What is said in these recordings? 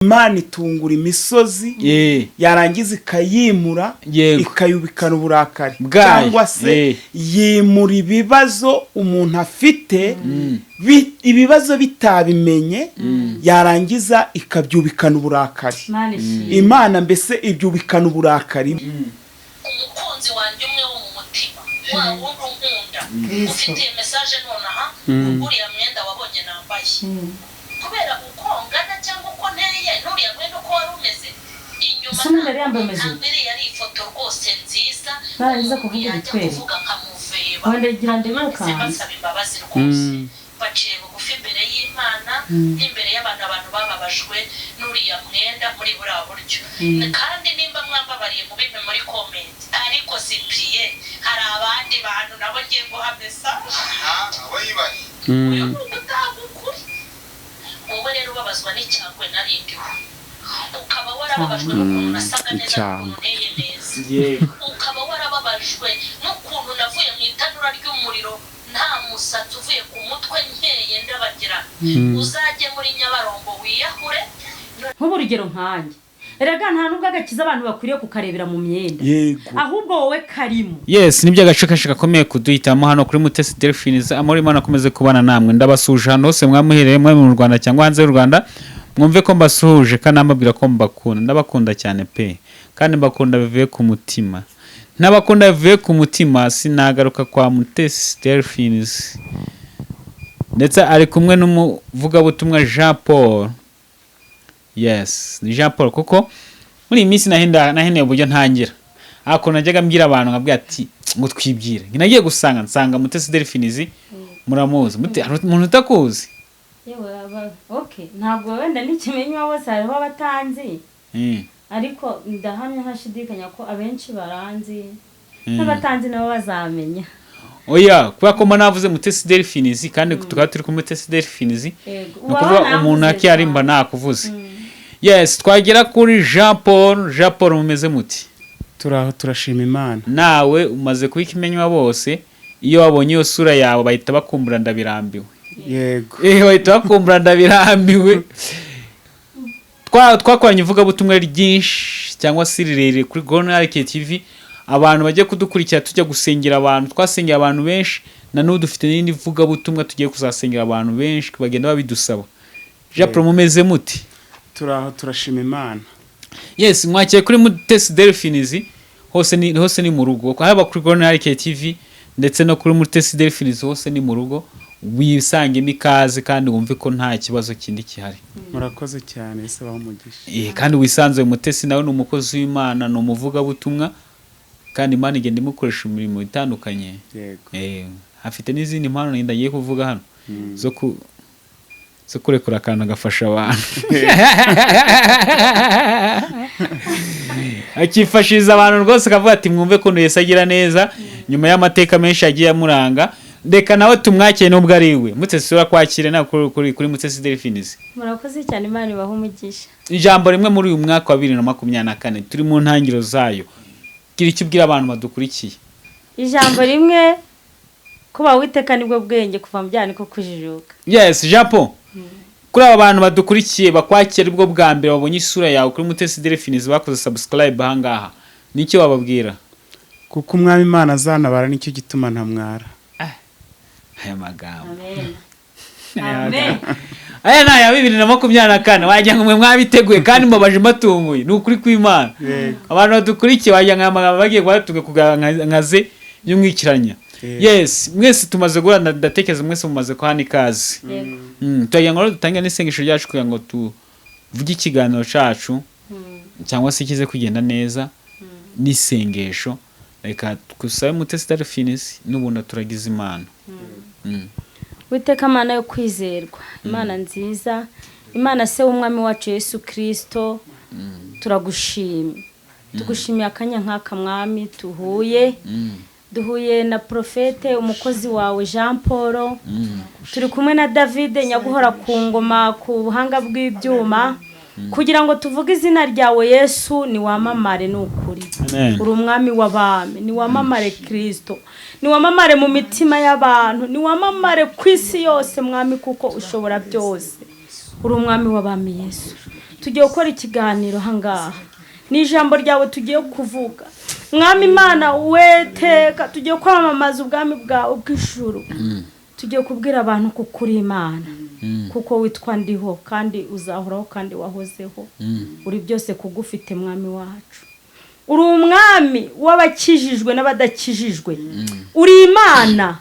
Imana itungura imisozi yarangiza ikayimura ikayubikana uburakari cyangwa se yimura ibibazo umuntu afite ibibazo bitabimenye yarangiza ikabyubikana uburakari. Imana mbese ibyubikana uburakari. Umukunzi wanjye umwe wo mu mutima wa wundi unkunda ufite message nonaha uriya mwenda wabonye nambaye kubera uko ngana cyangwa uko nteye nuriya mwenda uko wari umeze inyuma mbere yari ifoto rwose nziza barangiza kuvuga bitwere nkamuveba wandegira ndemuka basaba imbabazi rwose baciye bugufi imbere y'Imana imbere y'abantu bababajwe nuriya mwenda muri buriya buryo kandi nimba mwambabariye mu bintu muri comment ariko sipiye hari abandi bantu nabo ngiye guha message abayibaye uyu utagukuri wowe rero ubabazwa n'icyangwe narindiwe ukaba warababajwe n'ukuntu nasaga neza n'ukuntu nteye neza ukaba warababajwe n'ukuntu navuye mu itanura ry'umuriro nta musatsi uvuye ku mutwe nkeye ndabagira uzajye muri Nyabarongo wiyahure nk'uburugero nkanjye erega nta nubwo agakiza abantu bakwiriye kukarebera mu myenda ahubwo wowe karimo. Yes, nibyo agacakashaka komeye kuduhitamo hano kuri Mutesi Derifins. Amori Imana akomeze kubana namwe, ndabasuje hano hose mwamuhereye mwe mu Rwanda cyangwa hanze y'u Rwanda. Mwumve ko mbasuhuje kandi ambabwira ko mbakunda, ndabakunda cyane pe kandi mbakunda bivuye ku mutima. Nabakunda bivuye ku mutima sinagaruka kwa Mutesi Derifins. Ndetse ari kumwe n'umuvuga butumwa Jean Paul. Yes, ni Jean Paul kuko muri iminsi naheneye uburyo ntangira. Ako najyaga mbwira abantu nkabwira ati ngo twibyire. Nginagiye gusanga nsanga Mutesi Derifins muramuzi. Umuntu utakuzi. Yewe okay, ntabwo wenda n'ikimenywa bose hariho abatanzi. Ariko ndahamya ntashidikanya ko abenshi baranzi. N'abatanzi nabo bazamenya. Oya, kuba ko navuze Mutesi Derifins kandi tukaba turi ku Mutesi Derifins. Nukuvuga umuntu akiyarimba nakuvuze. Yes, twagera kuri Jean Paul. Jean Paul mumeze muti? Turashima Imana. Nawe umaze kubikimenywa bose, iyo wabonye iyo sura yawe bahita bakumbura ndabirambiwe. Yego. Bahita bakumbura ndabirambiwe. Twakoranye uvuga butumwa ryinshi cyangwa sirirere kuri Gukorera TV. Abantu bajye kudukurikira tujya gusengera abantu, twasengera abantu benshi na n'ubu dufite n'indi vuga butumwa tugiye kuzasengera abantu benshi bagenda babidusaba. Jean Paul mumeze muti? Turashima Imana. Yes, mwakiye kuri Mutesi Derifins hose ni mu rugo. Haba kuri Gukorera TV ndetse no kuri Mutesi Derifins hose ni mu rugo. Wisange mikaze kandi wumve ko nta kibazo kindi kihari. Murakoze cyane ese bamugisha. Kandi wisanze Mutesi nawe ni umukozi w'Imana, no muvuga butumwa kandi Imana igenda imukoresha imirimo itandukanye. Yego. Afite n'izindi mpano ndagiye kuvuga hano zo kurekura akantu gafasha abantu. Akifashiza abantu rwose akavuga ati mwumve ko Yesu agira neza nyuma y'amateka menshi agiye amuranga. Ndeka nawe tumwakire nubwo ari we. Mutesi urakwakire na kuri Mutesi Derifins. Murakoze cyane Imana ibaho umugisha. Ijambo rimwe muri uyu mwaka wa 2024 turi mu ntangiro zayo. Gira icyo ubwira abantu badukurikiye. Ijambo rimwe kuba witeka nibwo bwenge kuva mu byane ko kujijuka. Yes, Jean Paul. Kuri aba bantu badukurikiye bakwakira ubwo bwa mbere babonye isura yawe kuri Mutesi Derifins bakoze subscribe hangaha. Nicyo wababwira? Kuko umwami Imana azanabara nicyo gituma ntamwara. Aya magambo. Amen. Aya na ya 2024 wajya ngo mwe mwabiteguye kandi mbabaje matunguye n'ukuri kw'Imana. Abantu badukurikiye wajya nk'amagambo bagiye kwatuge kugangaze y'umwikiranya. Yes, mwese tumaze gurana ndatekereza mwese mumaze kwani kazi. Tuyagira ngo dutange n'isengesho ryacu kugira ngo tuvuge ikiganiro cacu cyangwa se kize kugenda neza n'isengesho. Reka kusabe Mutesi Derifins n'ubunda turagize Imana. Witeka Imana yo kwizerwa, Imana nziza, Imana se w'umwami wacu Yesu Kristo, turagushimye. Tugushimiye akanya nk'aka mwami duhuye na profete umukozi wawe Jean Paul. Turi kumwe na David nyaguhora ku ngoma ku buhanga bw'ibyuma kugira ngo tuvuge izina ryawe Yesu ni wamamare n'ukuri. Uri umwami w'abami, ni wamamare Kristo, ni wamamare mu mitima y'abantu, ni wamamare kw'isi yose mwami kuko ushobora byose. Uri umwami w'abami Yesu. tugiye gukora ikiganiro hangaha ni ijambo ryawe tugiye kuvuga mwami Imana weteka tugiye kwamamaza ubwami bwawe bw'ijuru tugiye kubwira abantu ko kuri Imana kuko witwa ndiho kandi uzahoraho kandi wahozeho uri byose kugufite mwami wacu uri umwami w'abakijijwe n'abadakijijwe uri Imana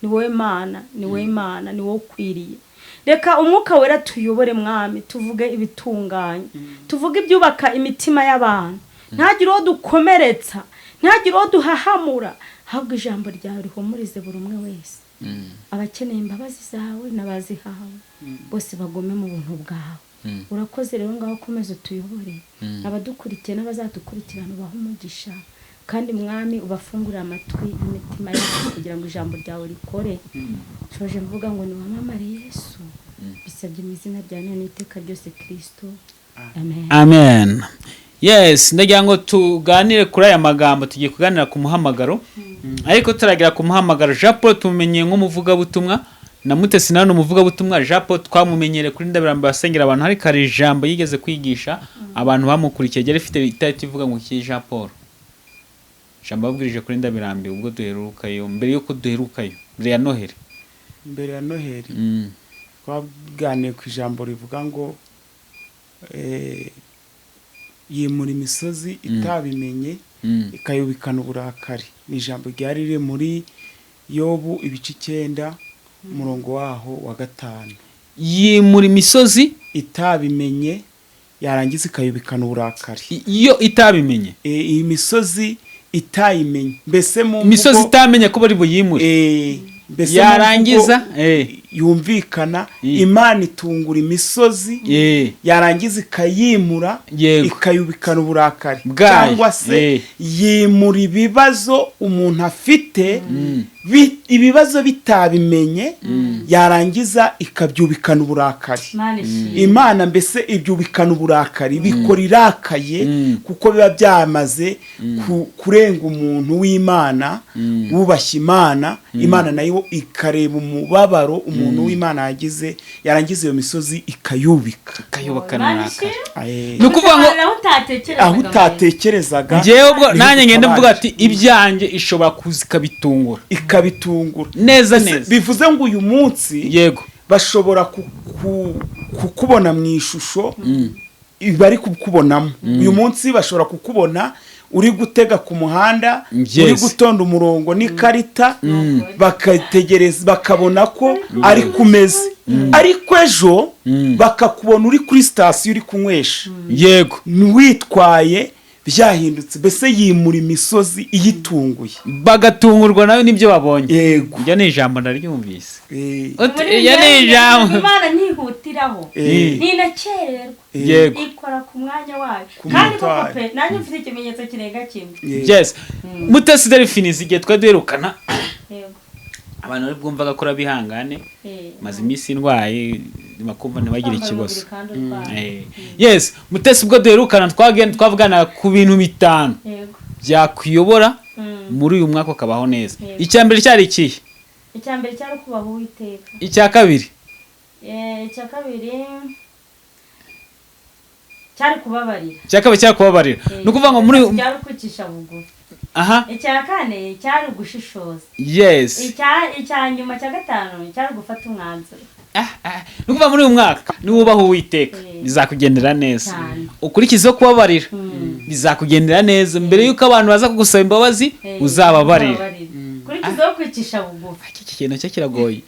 ni wowe Mana ni wowe Imana ni wowe ukwiriye reka umwuka wera tuyobore mwami tuvuge ibitunganye tuvuge ibyubaka imitima y'abantu ntagire uwo dukomeretsa ntagire uwo duhahamura ahubwo ijambo ryawe rihumurize buri umwe wese abakeneye imbabazi zawe n'abazihawe bose bagome mu buntu bwawe urakoze rero ngaho komeza tuyobore abadukurikiye n'abazadukurikirana ubahe umugisha kandi mwami ubafungurira amatwi y'imitima yabo kugira ngo ijambo ryawe rikore shoje mvuga ngo ni wamamare Yesu bisabye mu izina rya none iteka ryose Kristo amen amen. Yes, ndagira ngo tuganire kuri aya magambo tugiye kuganira ku muhamagaro ariko turagira ku muhamagaro Jean Paul tumenye nk'umuvuga butumwa na Mutesi nano umuvuga butumwa Jean Paul twamumenyere kuri ndabirambe basengera abantu hari kare ijambo yigeze kwigisha abantu bamukurikiye gere ifite itati ivuga ngo ki Jean Paul jambo babwirije kuri ndabirambe ubwo duherukayo mbere yuko duherukayo mbere ya Noheli twaganiriye ku ijambo rivuga ngo yimura imisozi itabimenye ikayubikana uburakari ni ijambo ryari riri muri Yobu ibice 9 umurongo waho wa 5 yimura imisozi itabimenye yarangiza ikayubikana uburakari iyo itabimenye iyi misozi itayimenye mbese mu misozi itamenye ko bari buyimure yarangiza yumvikana Imana itungura imisozi yarangiza ikayimura ikayubikana uburakari cyangwa se yimura ibibazo umuntu afite ibibazo bitabimenye yarangiza ikabyubikana uburakari Imana mbese ibyubikana uburakari bikora irakaye kuko biba byamaze kurenga umuntu w'Imana wubashye Imana nayo ikareba umubabaro umuntu w'Imana yagize yarangiza iyo misozi ikayubikana nukuvuga ngo aho utatekerezaga ngewe ubwo nanye ngende mvuga ati ibyanjye ishobora kuzikabitungura neza bivuze ngo uyu munsi yego bashobora kukubona mu ishusho bari kukubonamo uyu munsi bashobora kukubona uri gutega ku muhanda uri gutonda umurongo n'ikarita bakategereza bakabona ko ari kumeze ariko ejo bakakubona uri kuri station uri kunywesha yego witwaye byahindutse bese yimura imisozi iyitunguye bagatungurwa nayo nibyo babonye yego njya ni ijambo ndaryumvise ya ni ijambo Imana ntihutiraho ntinakererwa yego ikora ku mwanya wayo kandi koko pe nanjye mfite ikimenyetso kirenga kimwe yes Mutesi Derifins igihe twaduherukana yego abantu bari bwumvaga ko rabihangane maze iminsi ndwaye makumva ntibagire ikibazo yes Mutesi ubwo duherukana twavugana ku bintu 5 byakuyobora muri uyu mwaka ukabaho neza icyambere cyari ikihe icyambere cyari kubaho Uwiteka icyakabiri cyari kubabarira cyari kubabarira nukuvuga ngo muri cyari kwicisha bugufi aha icyakane cyari gushishoza yes icyanyuma cya 5 cyari gufata umwanzuro nukuvuga muri uyu mwaka niwubaho Uwiteka bizakugendera neza ukurikize kubabarira bizakugendera neza mbere yuko abantu baza kugusaba imbabazi uzababarira kurikizaho kwicisha bugufi iki kintu cyo kiragoye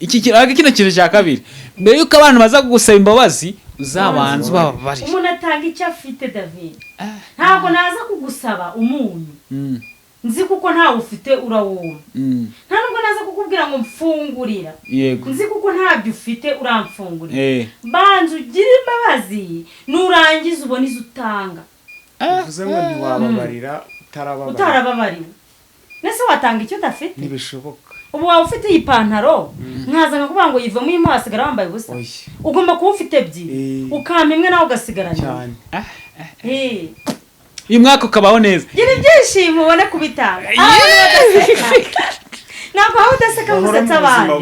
kino kintu cya kabiri mbere yuko abantu baza kugusaba imbabazi uzabanza ubabarira umuntu atanga icyo afite David ntabwo naza kugusaba umunyu nzi kuko ntawe ufite urawuma nta nubwo naza kukubwira ngo mfungurira nzi kuko ntabyo ufite uramfungurira banza ugire imbabazi nurangiza ubone izo utanga bivuze ngo ntiwababarira utarababariwe nese watanga icyo udafite ntibishoboka ubu wawe ufite iyi pantaro nkaza nkakuvuga ngo yivemo imwe wasigara wambaye ubusa ugomba kuba ufite ebyiri ukampa imwe nawe ugasigarana cyane uyu mwaka ukabaho neza gira ibyishimo ubone kubitanga ntabwo aho udaseka gusetsa abandi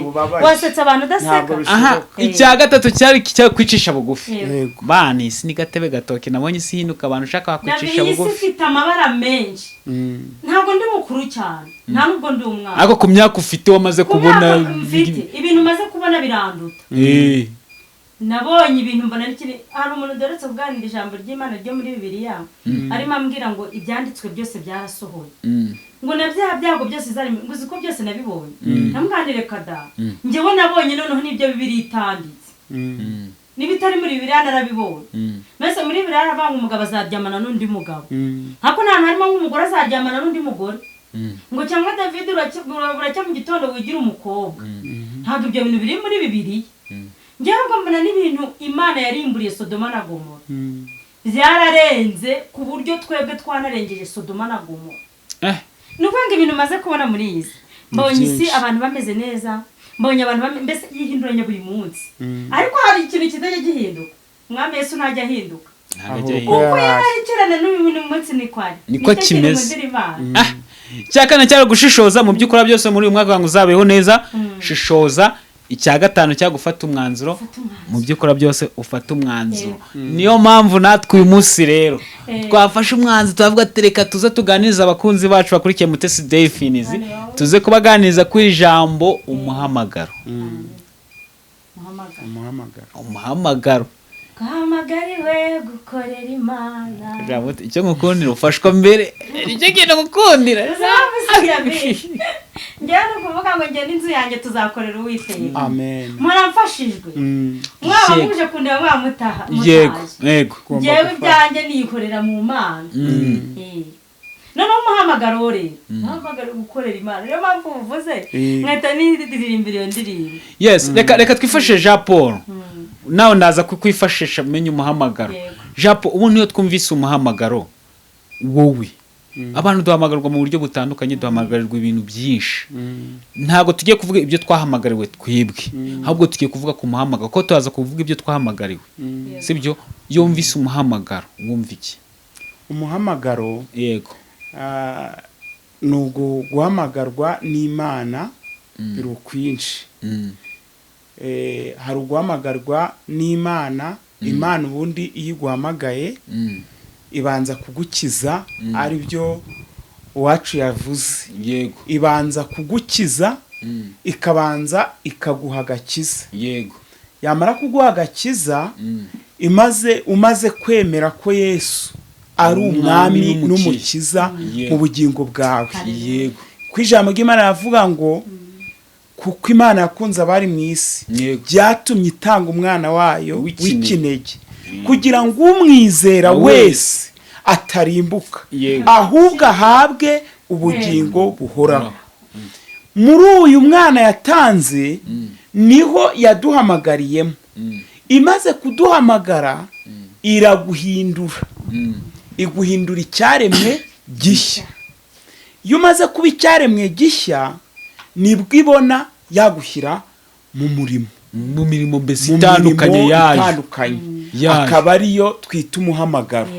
wasetsa abantu udaseka. Aha icya gatatu cyari kwicisha bugufi. Bani si ni gatebe gatoke nabonye isi hinduka abantu ushaka kwicisha bugufi. Isi ifite amabara menshi. Ntabwo ndi mukuru cyane nta nubwo ndi umwana. Ariko ku myaka ufite wamaze kubona ibintu maze kubona biranduta. Nabonye ibintu mbona hari umuntu doretse kuganira ijambo ry'Imana ryo muri Bibiliya arimo ambwira ngo ibyanditswe byose byarasohoye. Ngo nabyaha byago byose zari nguzi ko byose nabibonye. Namwanire kada. Ngewe nabonye noneho nibyo Bibiliya itanditse. Nibitari muri Bibiliya narabibonye. Mese muri Bibiliya arabanga umugabo azaryamana n'undi mugabo. Hako nta harimo nk'umugore azaryamana n'undi mugore. Ngo cyangwa David uracya mu gitondo wigira umukobwa. Ntabwo ibyo bintu biri muri Bibiliya. Ngewe ngo mbona n'ibintu Imana yarimburiye Sodoma na Gomora. Byararenze ku buryo twebwe twanarengeje Sodoma na Gomora. Nukwanga ibintu maze kubona muri iyi si. Mbonye isi abantu bameze neza. Mbonye abantu mbese yihinduranya buri munsi. Ariko hari ikintu kitajya gihinduka. Mwami Yesu ntajya ahinduka. Uko yarikirana n'uyu munsi ni kwari. Niko kimeze. Cyakana cyari gushishoza mu byukora byose muri uyu mwaka ngo uzabeho neza. Shishoza icya gatanu cyo gufata umwanzuro mu byukora byose ufata umwanzuro. Niyo mpamvu natwe uyu munsi rero twafashe umwanzuro tuvuga tereka tuze tuganiriza abakunzi bacu bakurikiye Mutesi Derifins tuze kubaganiriza kuri ijambo umuhamagaro. Umuhamagaro Kamagariwe gukorera Imana. Jambo icyo ngukundira ufashwa mbere icyo kintu ngukundira. Njyana kuvuga ngo njye n'inzu yanjye tuzakorera Uwiteka. Amen. Muramfashijwe. Mwaba muje kundeba mwamutaha. Yego. Njyewe byanjye nikorera mu Mana. None umuhamagaro rero. Umuhamagaro gukorera Imana. Niyo mpamvu uvuze nkahita nidirimbira iyo ndirimbo. Yes, reka twifashe Jean Paul. Nawe ndaza kukwifashisha menye umuhamagaro. Jean Paul ubu niyo twumvise umuhamagaro wowe. Abantu duhamagarwa mu buryo butandukanye duhamagarirwa ibintu byinshi. Ntago tugiye kuvuga ibyo twahamagariwe twebwe. Ahubwo tugiye kuvuga ku muhamagaro ko tuzaza kuvuga ibyo twahamagariwe. Sibyo yumvise umuhamagaro wumva iki? Umuhamagaro yego. Nugo guhamagarwa n'Imana birukwinshi. Hari uguhamagarwa n'Imana. Imana ubundi iyo iguhamagaye ibanza kugukiza ari byo uwacu yavuze. Yego. Ibanza kugukiza ikabanza ikaguha agakiza. Yego. Yamara kuguha agakiza umaze kwemera ko Yesu ari umwami n'umukiza mu bugingo bwawe. Yego. Kwijambo ry'Imana yavuga ngo kuko Imana yakunze abari mu isi byatumye itanga umwana wayo w'ikinege kugira ngo umwizera wese atarimbuka ahubwo ahabwe ubugingo buhoraho. Muri uyu mwana yatanze niho yaduhamagariyemo. Imaze kuduhamagara iraguhindura. Iguhindura icyaremwe gishya. Iyo umaze kuba icyaremwe gishya nibwo ibona yagushyira mu mirimo mbese itandukanye yayo. Akaba ariyo twita umuhamagaro.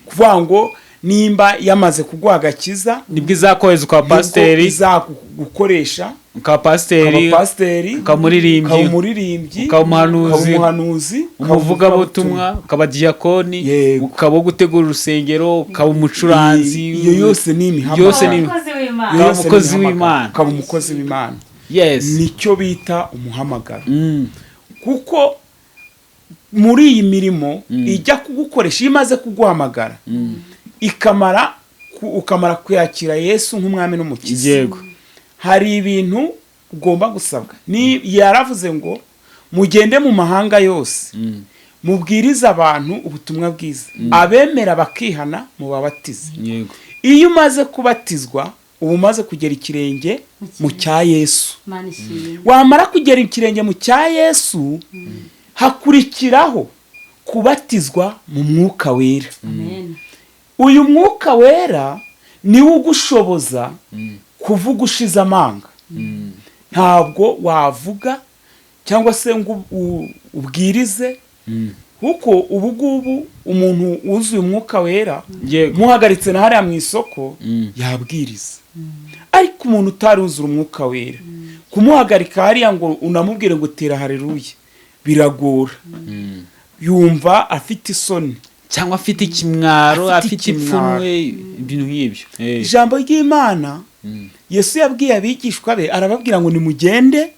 Kuvuga ngo nimba yamaze kuguha agakiza nibwo izakohereza kwa pasiteri, izagukoresha kwa pasiteri, kamuririmbyi, kamuhanuzi, umuvugabutumwa, kabadiyakoni, ukaba gutegura urusengero, ukaba umucuranzi. Iyo yose ni imihamagaro. Yose ni umukozi w'Imana. Ukaba umukozi w'Imana. Yes. Nicyo bita umuhamagaro. Kuko muri iyi mirimo ijya kugukoresha imaze kuguhamagara ukamara kuyakira Yesu nk'umwami n'umukiza. Yego. Hari ibintu ugomba gusabwa. Ni yaravuze ngo mugende mu mahanga yose mubwiriza abantu ubutumwa bwiza. Abemera bakihana mubabatize. Yego. Iyo umaze kubatizwa ubu umaze kugera ikirenge mu cya Yesu. Wamara kugera ikirenge mu cya Yesu hakurikiraho kubatizwa mu mwuka wera. Amen. Uyu mwuka wera niwe ugushoboza kuvuga ushize amanga. Ntabwo wavuga cyangwa se ngo ubwirize kuko ubu umuntu wuzuye umwuka wera muhagaritse na hariya mu isoko yabwiriza. Ariko ariko umuntu utari wuzura umwuka wera kumuhagarika hariya ngo unamubwire ngo tera haleluya biragora yumva afite isoni cyangwa afite ikimwaro afite ipfunwe ibintu nk'ibyo ijambo ry'Imana Yesu yabwiye abigishwa be arababwira ngo nimugende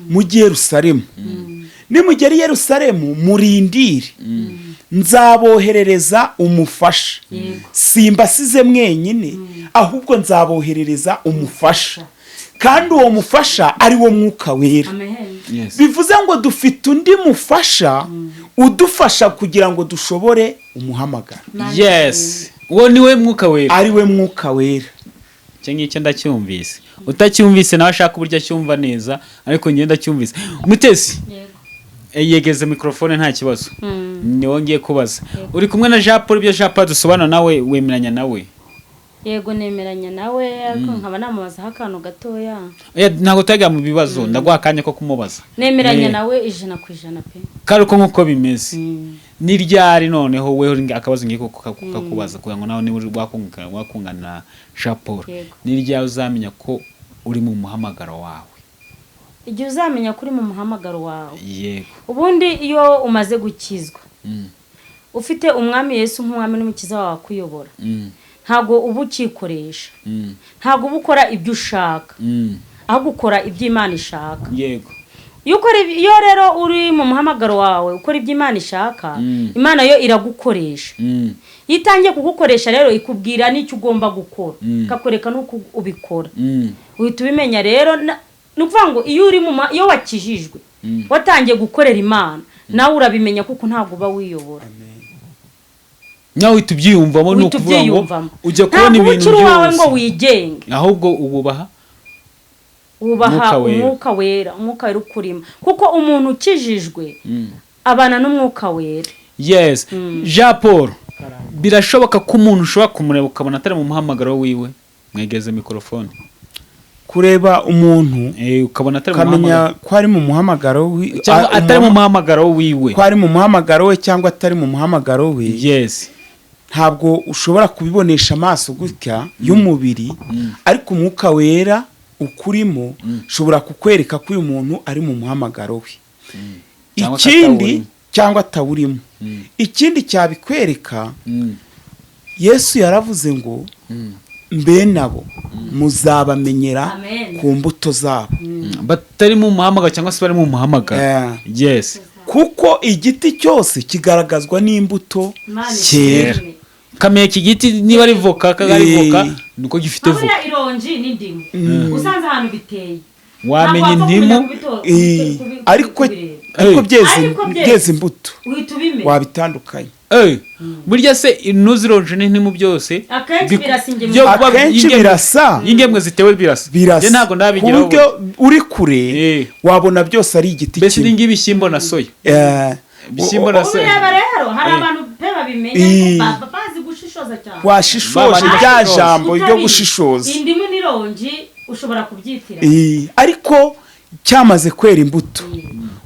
mujye i Yerusalemu nimugera i Yerusalemu murindire nzaboherereza umufasha simbasize mwenyine ahubwo nzaboherereza umufasha kandi uwo mufasha ari wo mwuka wera bivuze ngo dufite undi mufasha udufasha kugira ngo dushobore umuhamagara uwo ni we mwuka wera ari we mwuka wera icyo ngicyo ndacyumvise utacyumvise nawe ashaka uburyo acyumva neza ariko ngenda cyumvise Mutesi yegeze mikrofone nta kibazo ni wongeye kubaza uri kumwe na Jean Paul ibyo Jean Paul dusobanura nawe wemeranya nawe yego nemeranya nawe ariko nkaba namubaza akantu gatoya ntabwo tujya mu bibazo ndaguha akanya ko kumubaza nemeranya nawe 100% pe kandi uko nkuko bimeze ni ryari noneho weho akabazo ngiko kukakubaza kugira ngo nawe niba wakungana Jean Paul ni ryari uzamenya ko uri mu muhamagaro wawe igihe uzamenya kuri mu muhamagaro wawe yego ubundi iyo umaze gukizwa ufite umwami Yesu nk'umwami n'umukiza wawe akuyobora ntago uba ukikoresha ntago uba ukora ibyo ushaka ahubwo ukora ibyo Imana ishaka yego iyo rero uri mu muhamagaro wawe ukora ibyo Imana ishaka Imana yo iragukoresha yitangiye kugukoresha rero ikubwira n'icyo ugomba gukora ikakwereka n'uko ubikora uhita ubimenya rero nukuvuga ngo iyo wakijijwe watangiye gukorera Imana nawe urabimenya kuko ntago uba wiyobora nawe uhita ubyiyumvamo ni ukuvuga ngo ujya kubona ibintu byose wawe ngo wigenge ahubwo ububaha umwuka wera ukurimo kuko umuntu ukijijwe abana n'umwuka wera Jean Paul birashoboka ko umuntu ushobora kumureba ukabona atari mu muhamagaro wiwe mwegeze mikrofone kureba umuntu ukabona atari ukamenya ko ari mu muhamagaro cyangwa atari mu muhamagaro wiwe ko ari mu muhamagaro we cyangwa atari mu muhamagaro we ntabwo ushobora kubibonesha amaso gutya y'umubiri ariko umwuka wera ukurimo ushobora kukwereka ko uyu muntu ari mu muhamagaro we ikindi cyangwa atawurimo ikindi cyabikwereka Yesu yaravuze ngo mbe nabo muzabamenyera ku mbuto zabo batari mu muhamagaro cyangwa se bari mu muhamagaro kuko igiti cyose kigaragazwa n'imbuto cyera kamenya iki giti niba ari voka kagari voka nuko gifite voka ironji n'indimu usanze ahantu biteye wamenya indimu ariko byeze imbuto wabitandukanye burya se inuzironje n'indimu byose akenshi birasa ingemwe zitewe birasa ntabwo nabigiraho uburyo uri kure wabona byose ari igiti kimwe mbese n'ingi ibishyimbo na soya ibishyimbo na soya rero hari abantu pe babimenye bazi gushishoza cyane washishoje rya jambo ryo gushishoza indimu n'ironji ushobora kubyitira ariko cyamaze kwera imbuto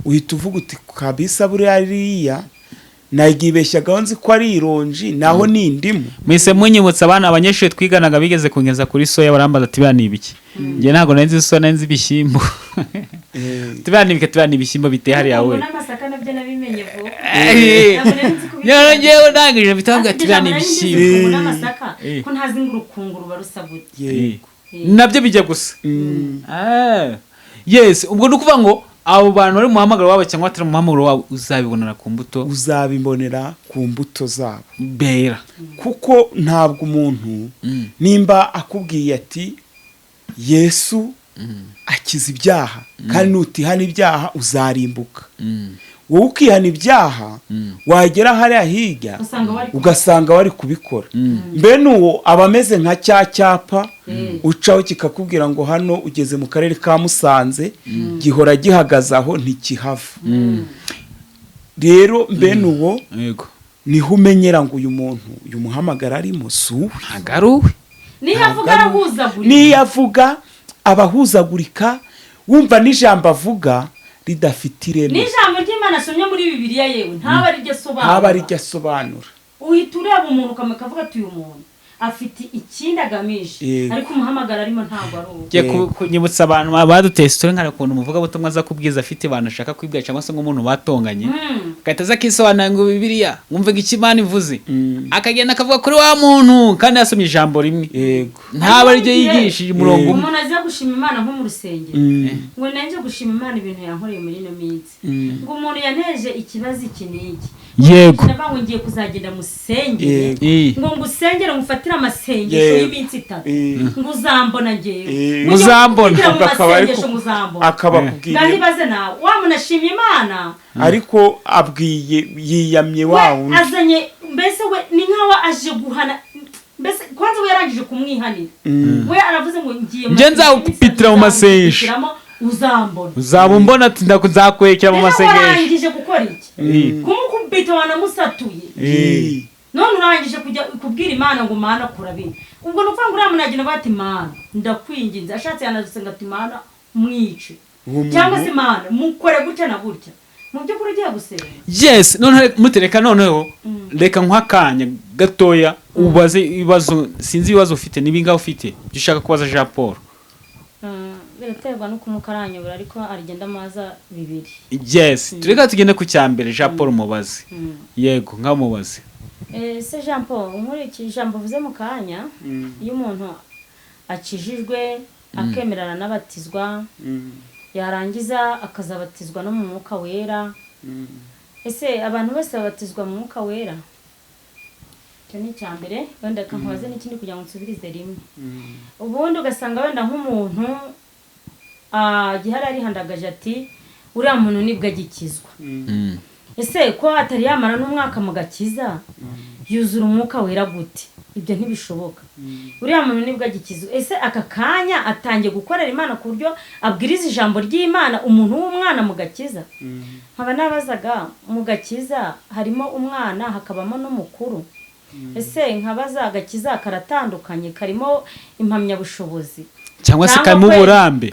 uhita uvuga uti kabisa buriya nagibeshyaga nzi ko ari ironji naho ni indimu mwese munyibutsa abana abanyeshuri twiganaga bigeze kungeza kuri soya barambaza ati bana ibiki nge ntago nanzi soya nanzi ibishyimbo tubana ibiki tubana ibishyimbo biteye hariya we n'amasaka nabyo nabimenye vuba ngewe ndangije bitanga ati bana ibishyimbo n'amasaka ko ntazi ngurukunguru barusabute nabyo bijya gusa ubwo nukuvuga ngo abo bantu bari mu muhamagaro wabo cyangwa atari mu muhamagaro wabo uzabibonera ku mbuto zabo bera kuko ntabwo umuntu nimba akubwiye ati Yesu akiza ibyaha kandi nutihana ibyaha uzarimbuka wowe ukihana ibyaha wagera hariya hirya ugasanga wari kubikora mbe n'uwo aba ameze nka cya cyapa ucaho kikakubwira ngo hano ugeze mu karere ka Musanze gihora gihagaze aho ntikihava rero mbe n'uwo niho umenyera ngo uyu muntu uyu muhamagara arimo suwe agaruwe niyo avuga abahuzagurika wumva n'ijambo avuga ridafite ireme n'ijambo ry'Imana asomye muri Bibiliya yewe ntaba ari ryo asobanura uhita ureba umuntu ukavuga ati uyu muntu afite ikindi agamije ariko umuhamagara arimo ntabwo ari uwo. Ngiye kunyibutsa abantu baduteye story nkara kuntu muvuga butumwa za kubwiza afite abantu ashaka kwibwira cyangwa se nk'umuntu batonganye gahita kisobanura ngo Bibiliya mwumve iki Imana ivuze akagenda akavuga kuri wa muntu kandi yasomye ijambo rimwe ntaba ari ryo yigishije umurongo umuntu aza gushima Imana nko mu rusengero ngo nanjye gushima Imana ibintu yankoreye muri ino minsi ngo umuntu yaneje ikibazo iki n'iki yego ndavuga ngiye kuzagenda musengere ngo ngusengere mufatira amasengesho y'iminsi 3 ngo uzambona ngewe muzambona akaba kubwiye ngahibaze nawe wamunashimye Imana ariko abwiye yiyamye wawo azanye mbese we ni nkawa aje guhana mbese kwanza we yarangije kumwihanira we aravuze ngo ngiye nzakupitira mu masengesho uzambona ati ndakuzakwekera mu masengesho warangije gukora iki kumukubita wanamusatuye none urangije kujya kubwira Imana ngo Mana kurabira ubwo nupfa ngo uramunagina bati Mana ndakwinginze ashatse yanadusenga ati Mana mwice cyangwa se Mana mukore gutya na gutya mu byo kuri ugiye gusenga yes none mutereka noneho reka nk'akanya gatoya ubaze ibibazo sinzi ibibazo ufite nibinga ufite byo ushaka kubaza Jean Paul biraterwa no kumukaranyobora ariko arigenda amaza 2 yes tureka tugende ku cyambere Jean Paul mubaze yego nkamubaze se Jean Paul nkurikije ijambo vuze mu kanya iyo umuntu akijijwe akemerana n'abatizwa yarangiza akazabatizwa no mu mwuka wera ese abantu bose babatizwa mu mwuka wera cyo ni cyambere wenda kankubaze n'ikindi kugira ngo nsubirize rimwe ubundi ugasanga wenda nk'umuntu gihara ari handagaje ati uriya muntu nibwo agikizwa ese ko atari yamara n'umwaka mu gakiza yuzura umwuka wera gute ibyo ntibishoboka uriya muntu nibwo agikizwa ese aka kanya atangiye gukorera Imana ku buryo abwiriza ijambo ry'Imana umuntu w'umwana mu gakiza nkaba nabazaga mu gakiza harimo umwana hakabamo n'umukuru ese nkabaza agakiza karatandukanye karimo impamyabushobozi cyangwa se karimo uburambe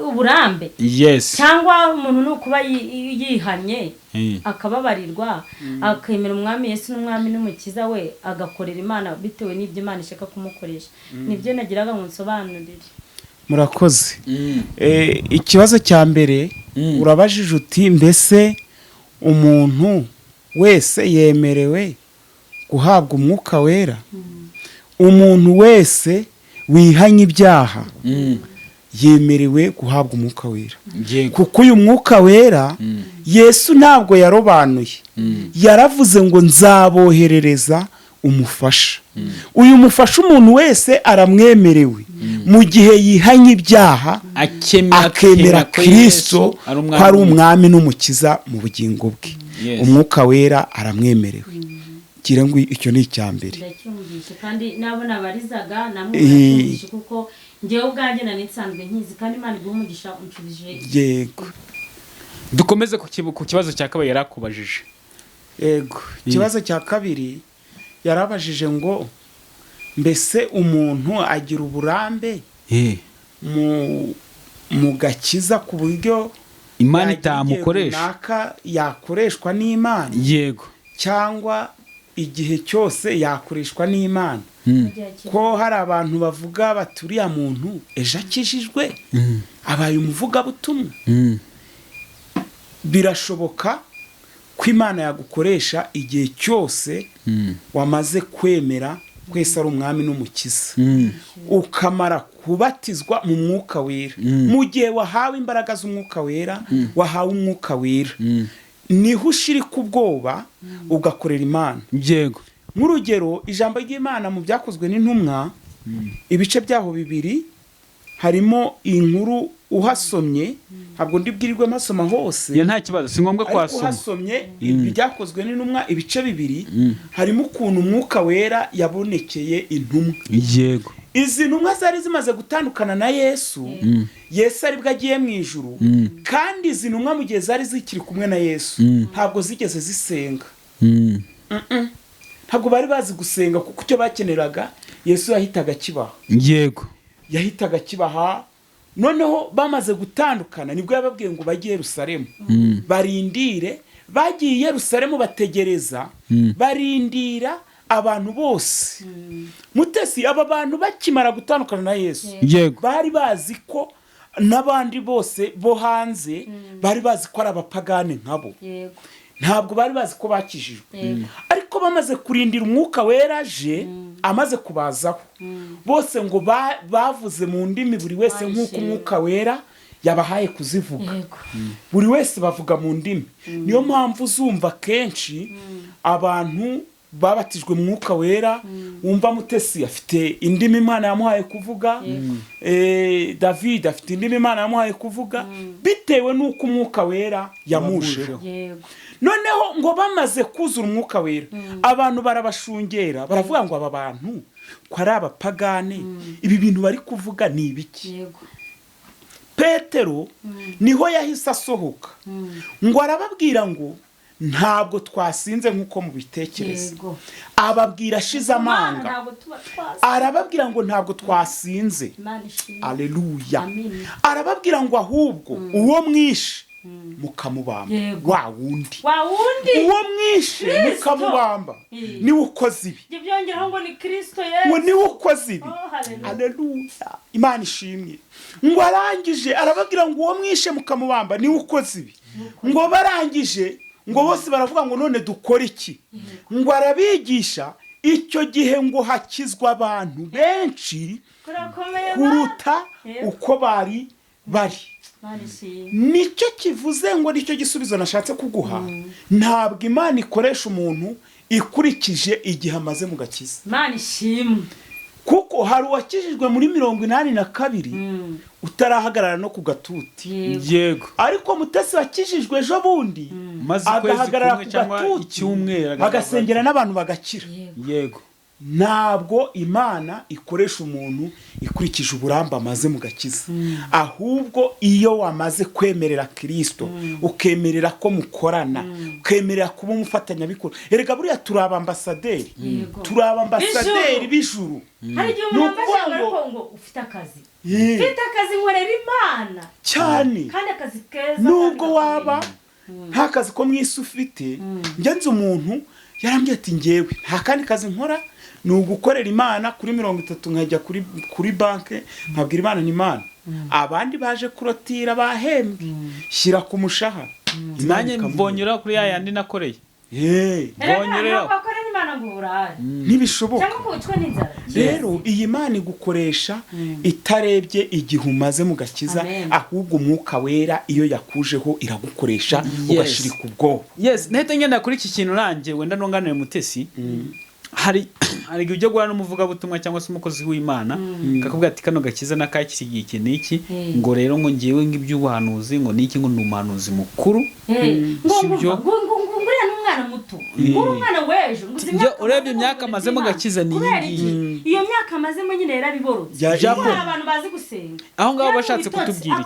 uburambe yes cyangwa umuntu nukuba yihanye akababarirwa akemera umwami Yesu n'umwami n'umukiza we agakorera Imana bitewe n'ibyo Imana ishaka kumukoresha nibyo nagiraga ngo nsobanurire murakoze ikibazo cya mbere urabajije uti mbese umuntu wese yemerewe guhabwa umwuka wera umuntu wese wihanye ibyaha yemerewe guhabwa umwuka wera kuko uyu mwuka wera Yesu ntabwo yarobanuye yaravuze ngo nzaboherereza umufasha uyu mufasha umuntu wese aramwemerewe mu gihe yihanye ibyaha akemera Kristo ko ari umwami n'umukiza mu bugingo bwe umwuka wera aramwemerewe gira ngo icyo ni icyambere ndacyumvishe kandi nabona barizaga namwe ndacyumvishe kuko ngewe ubwanjye nanitsanzwe nkizi kandi Imana iguha umugisha unshubije yego dukomeze ku kibazo cya kabiri yarakubajije yego ikibazo cya kabiri yarabajije ngo mbese umuntu agira uburambe mu gakiza ku buryo Imana itamukoresha yakoreshwa n'Imana yego cyangwa igihe cyose yakoreshwa n'Imana ko hari abantu bavuga baturiya muntu ejo akijijwe abaye umuvugabutumwa birashoboka ko Imana yagukoresha igihe cyose wamaze kwemera kwese ari umwami n'umukiza ukamara kubatizwa mu mwuka wera mu gihe wahawe imbaraga z'umwuka wera wahawe umwuka wera niho ushirika ubwoba ugakorera Imana yego nk'urugero ijambo ry'Imana mu byakozwe n'intumwa ibice byaho 2 harimo inkuru uhasomye ntabwo ndibwirirwe masoma hose ya nta kibazo si ngombwa kwasoma uhasomye ibyakozwe n'intumwa ibice 2 harimo ukuntu umwuka wera yabonekeye intumwa yego izi ntumwa zari zimaze gutandukana na Yesu Yesu aribwo agiye mu ijuru kandi izi ntumwa mu gihe zari zikiri kumwe na Yesu ntabwo zigeze zisenga ntabwo bari bazi gusenga kuko icyo bakeneraga Yesu yahitaga kibaha yego yahitaga kibaha noneho bamaze gutandukana nibwo yababwiye ngo bajye Yerusalemu barindire bagiye Yerusalemu bategereza barindira abantu bose Mutesi aba bantu bakimara gutandukana na Yesu yego bari bazi ko n'abandi bose bo hanze bari bazi ko ari abapagane nkabo ntabwo bari bazi ko bakijijwe ariko bamaze kurindira umwuka wera aje amaze kubazaho bose ngo bavuze mu ndimi buri wese nk'uko umwuka wera yabahaye kuzivuga buri wese bavuga mu ndimi niyo mpamvu uzumva kenshi abantu babatijwe mu mwuka wera wumva Mutesi afite indimi Imana yamuhaye kuvuga David afite indimi Imana yamuhaye kuvuga bitewe n'uko umwuka wera yamusheho noneho ngo bamaze kuzura umwuka wera abantu barabashungera baravuga ngo aba bantu ko ari abapagane ibi bintu bari kuvuga ni ibiki Petero niho yahise asohoka ngo arababwira ngo ntabwo twasinze nk'uko mubitekereza ababwira ashize amanga arababwira ngo ntabwo twasinze aleluya arababwira ngo ahubwo uwo mwishe mukamubamba wa wundi uwo mwishe mukamubamba niwe ukoze ibi ngo niwe ukoze ibi aleluya Imana ishimwe ngo arangije arababwira ngo uwo mwishe mukamubamba niwe ukoze ibi ngo barangije ngo bose baravuga ngo none dukora iki ngo arabigisha icyo gihe ngo hakizwa abantu benshi kuruta uko bari nicyo kivuze ngo nicyo gisubizo nashatse kuguha ntabwo Imana ikoresha umuntu ikurikije igihe amaze mu gakiza Imana ishimwe kuko hari uwakijijwe muri 82 utarahagarara no ku gatuti yego ariko Mutesi wakijijwe ejo bundi agahagarara ku gatuti bagasengera n'abantu bagakira yego ntabwo Imana ikoresha umuntu ikurikije uburambe amaze mu gakiza ahubwo iyo wamaze kwemerera Kristo ukemerera ko mukorana ukemerera kuba umufatanyabikora erega buriya turi abambasaderi b'ijuru hari igihe umuntu ambaye ngo ufite akazi nkorera Imana cyane kandi akazi keza nubwo waba nta kazi ko mwisi ufite ngenze umuntu yarambye ati ngewe nta kandi kazi nkora ni ugukorera Imana kuri 30 nkajya kuri banke nkabwira Imana ni Imana abandi baje kurotira bahembwe shyira ku mushahara nanjye mbonyera kuri yandi nakoreye mbonyera bakorera Imana ngo urare ntibishoboka cyangwa kucwa n'inzara rero iyi Mana igukoresha itarebye igihe umaze mu gakiza ahubwo umwuka wera iyo yakujeho iragukoresha ugashirika ubwoba nahita ngenda kuri iki kintu ranjye wenda nonganire Mutesi hari ibyo guhana n'umuvugabutumwa cyangwa se umukozi w'Imana kakubwira ati kano gakiza nakakiriye iki niki ngo rero ngo ngiyewe ng'iby'ubuhanuzi ngo niki ngo n'umuhanuzi mukuru sibyo nguriya n'umwana muto umwana wejo ngo urebye imyaka amaze mu gakiza ni iyo myaka amazemo nyine yarabiborotse abantu bazi gusenga aho ngaho bashatse kutubwira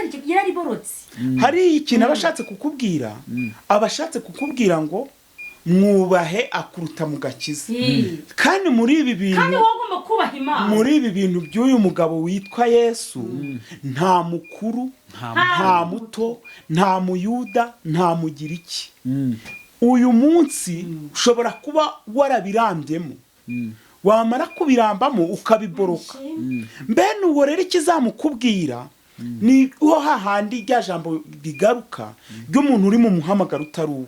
iki yarabiborotse hari ikintu abashatse kukubwira ngo mwubahe akuruta mu gakiza kandi muri ibi bintu kandi wowe ugomba kubaha Imana muri ibi bintu by'uyu mugabo witwa Yesu nta mukuru nta muto nta muyuda nta mugiriki uyu munsi ushobora kuba warabirambyemo wamara kubirambamo ukabiboroka mbene uwo rero ikizamukubwira ni ho hahandi rya jambo bigaruka ry'umuntu uri mu muhamagaro utari uwe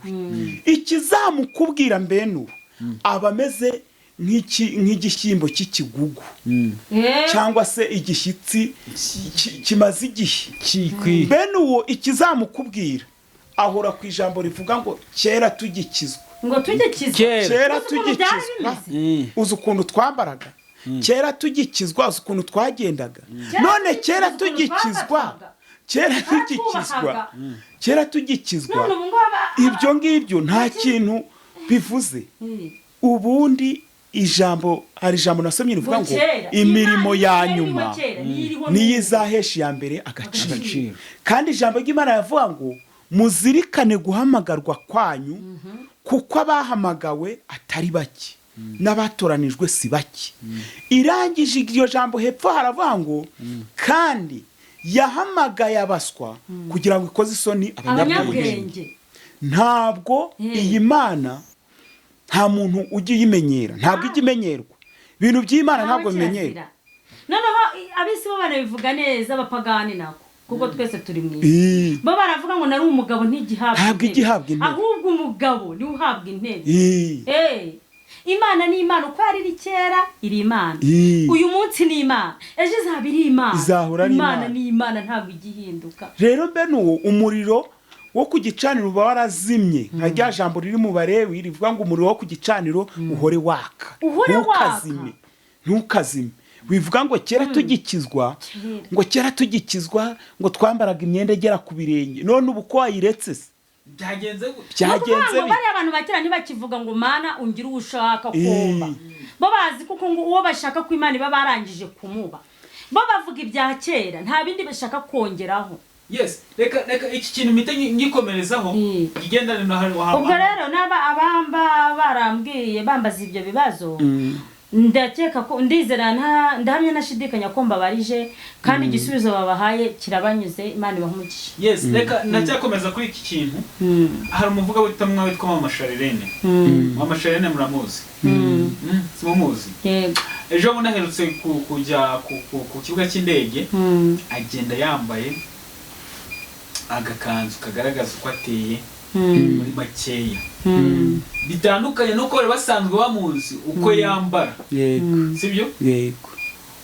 ikizamukubwira mbene aba ameze nk'igishyimbo cy'ikigugu cyangwa se igishyitsi kimaze igihe mbene uwo ikizamukubwira ahora ku ijambo rivuga ngo kera tugikizwa kera tugikizwa uzi ukuntu twambaraga kera tugikizwa uzi ukuntu twagendaga none kera tugikizwa ibyo ngibyo nta kintu bivuze ubundi hari ijambo nasomye rivuga ngo imirimo ya nyuma niyo izahesha iya mbere agaciro kandi ijambo ry'Imana yavuga ngo muzirikane guhamagarwa kwanyu kuko abahamagawe atari bake n'abatoranijwe si bake irangije iryo jambo hepfo haravuga ngo kandi yahamagaye abaswa kugira ngo ikoze isoni abanyabwenge ntabwo iyi Mana nta muntu ujya uyimenyera, ntabwo ijya imenyerwa. Ibintu by'Imana ntabwo bimenyera. Noneho abisi bo banabivuga neza, abapagani nako, kuko twese turi mu isi. Bo baravuga ngo nari umugabo ntabwo igihabwa intebe, ahubwo umugabo niwe uhabwa intebe. Imana ni Imana, uko yari iri kera iri Imana, uyu munsi ni Imana, ejo izaba iri Imana, izahora ari Imana ni Imana, ntabwo igihinduka. Rero bene uwo umuriro wo ku gicaniro uba warazimye, nka rya jambo riri mu Balewi rivuga ngo umuriro wo ku gicaniro uhore waka, ntukazime. Bivuga ngo kera tugikizwa, ngo twambaraga imyenda igera ku birenge, none ubu ko wayiretse se byagenze bari abantu bakira ntibakivuga ngo Mana ungire ushaka kumba. Bo bazi kuko ngo uwo bashaka ko Imana iba barangije kumuba. Bo bavuga ibya kera, nta bindi bashaka kongeraho. Yes, reka iki kintu mite ngikomerezaho kigendane no hari wahamba. Ubwo rero abamba barambwiye bambaza ibyo bibazo. Ndakeka ko ndizera ndahamye nashidikanya ko mbabarije kandi igisubizo babahaye kirabanyuze, Imana ibahumugisha. Yes, reka ndacyakomeza kuri iki kintu. Hari umuvuga witamwa witwa Mama CHARLENE. Mama CHARLENE muramuzi? Simuzi. Yego. Ejo munaherutse kujya ku kibuga cy'indege, agenda yambaye agakanzu kagaragaza uko ateye muri makeya. Bitandukanye nuko bari basanzwe bamuzi uko yambara. Sibyo? Yego.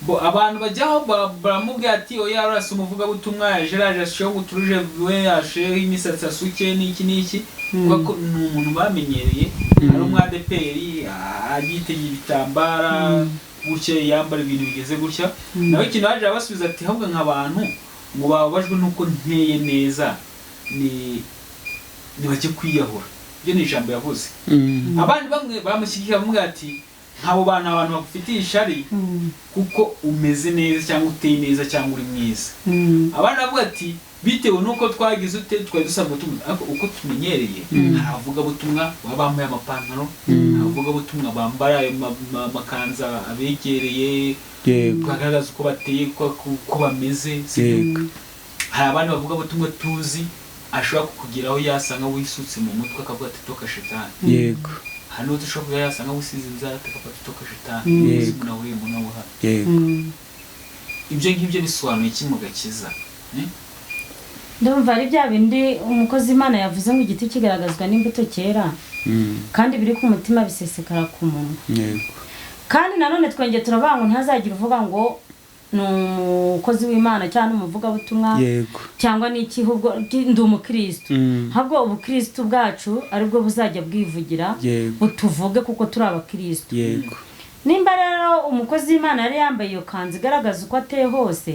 Bo abantu bajyaho baramubwira ati oya arasa umuvuga butumwa yaje asheho guturuje we yashe imisatsi asuke n'iki kuko n'umuntu bamenyereye ari umwadeperi agiteye ibitambara gutya yambara ibintu bigeze gutya. Nawe ikintu baje basubiza ati ahubwo nk'abantu ngo babajwe nuko nteye neza ni bake kwiyahura. Ibyo ni ijambo yavuze. Abandi bamwe bamushyigikira bamwe ati nk'abo bantu abantu bagufitiye ishari kuko umeze neza cyangwa uteye neza cyangwa uri mwiza. Abandi bavuga ati bitewe nuko twagize twari dusabwa uko tumenyereye, avuga butumwa bambaye amapantaro, avuga butumwa bambara amakanza abegereye, bagaragaza uko bateye ko bameze. Hari abandi bavuga butumwa tuzi ashobora kukugeraho yasanga wisutse mu mutwe akavuga ati toka shetani. Yego. Hano dushobora yasanga wisize inzara akavuga ati toka shetani. Yego. Nawe munabuha. Yego. Ibyo ngibyo bisobanuye iki mu gakiza? Ndumva ari bya bindi umukozi Imana yavuze ngo igiti kigaragazwa n'imbuto kera, kandi biri ku mutima bisesekara ku munwa. Yego. Kandi nanone twenge turavuga ngo ntazagira uvuga ngo n'umukozi w'Imana cyangwa umuvuga butumwa cyangwa n'ikihubwo ndi umukristo. Habwo ubukristo bwacu aribwo buzajya bwivugira butuvuge kuko turi abakristo. Yego. Nimba rero umukozi w'Imana yari yambaye iyo kanzu igaragaza uko ateye hose,